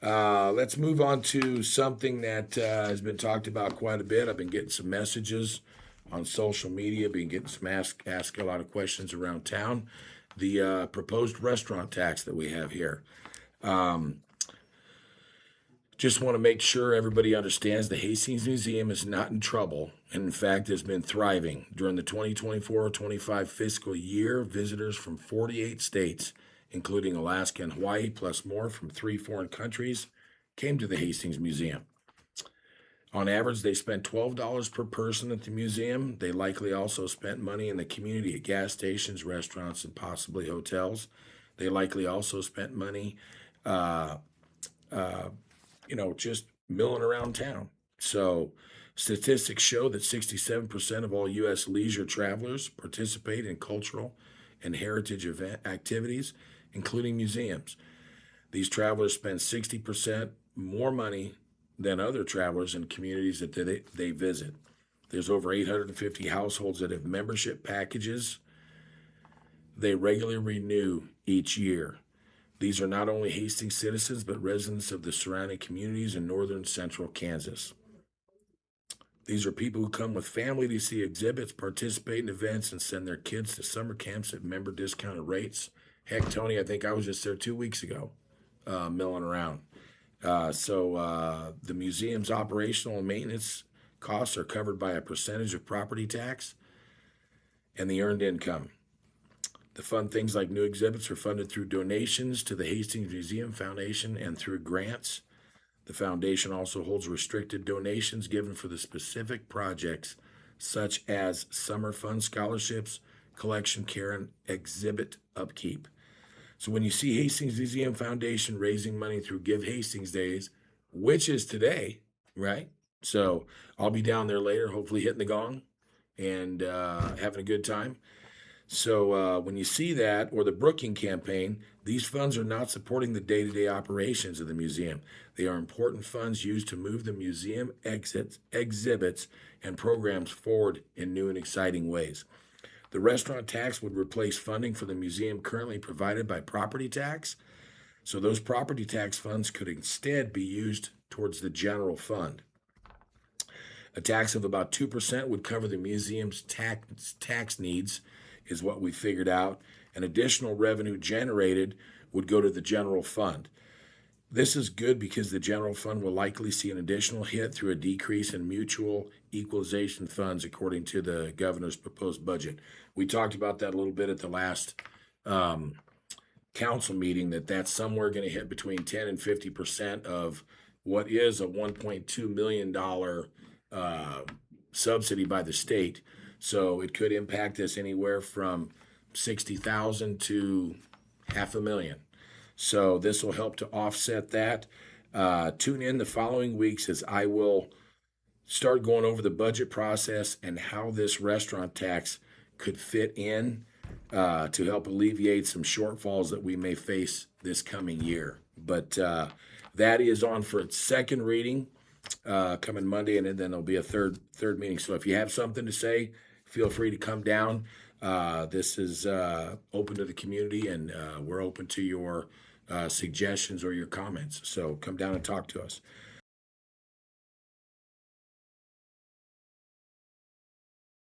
Let's move on to something that has been talked about quite a bit. I've been getting some messages on social media, been getting some ask a lot of questions around town. The proposed restaurant tax that we have here. Um, just want to make sure everybody understands the Hastings Museum is not in trouble, and in fact has been thriving. During the 2024-25 fiscal year, visitors from 48 states, including Alaska and Hawaii, plus more from 3 foreign countries, came to the Hastings Museum. On average, they spent $12 per person at the museum. They likely also spent money in the community at gas stations, restaurants, and possibly hotels. They likely also spent money uh, uh, just milling around town. So statistics show that 67% of all U.S. leisure travelers participate in cultural and heritage event activities, including museums. These travelers spend 60% more money than other travelers in communities that they visit. There's over 850 households that have membership packages they regularly renew each year. These are not only Hastings citizens, but residents of the surrounding communities in northern central Kansas. These are people who come with family to see exhibits, participate in events, and send their kids to summer camps at member discounted rates. Heck, Tony, I think I was just there 2 weeks ago, milling around. The museum's operational and maintenance costs are covered by a percentage of property tax and the earned income. The fund things like new exhibits are funded through donations to the Hastings Museum Foundation and through grants. The foundation also holds restricted donations given for the specific projects such as summer fund scholarships, collection care, and exhibit upkeep. So when you see Hastings Museum Foundation raising money through Give Hastings Days, which is today, right? So I'll be down there later, hopefully hitting the gong and having a good time. So when you see that, or the Brooking campaign, these funds are not supporting the day-to-day operations of the museum. They are important funds used to move the museum exhibits, and programs forward in new and exciting ways. The restaurant tax would replace funding for the museum currently provided by property tax. So those property tax funds could instead be used towards the general fund. A tax of about 2% would cover the museum's tax needs, is what we figured out. An additional revenue generated would go to the general fund. This is good because the general fund will likely see an additional hit through a decrease in mutual equalization funds, according to the governor's proposed budget. We talked about that a little bit at the last council meeting, that's somewhere going to hit between 10 and 50% of what is a $1.2 million subsidy by the state. So it could impact us anywhere from 60,000 to $500,000. So this will help to offset that. Tune in the following weeks as I will start going over the budget process and how this restaurant tax could fit in to help alleviate some shortfalls that we may face this coming year. But that is on for its second reading coming Monday, and then there'll be a third meeting. So if you have something to say, feel free to come down. This is open to the community, and we're open to your suggestions or your comments. So come down and talk to us.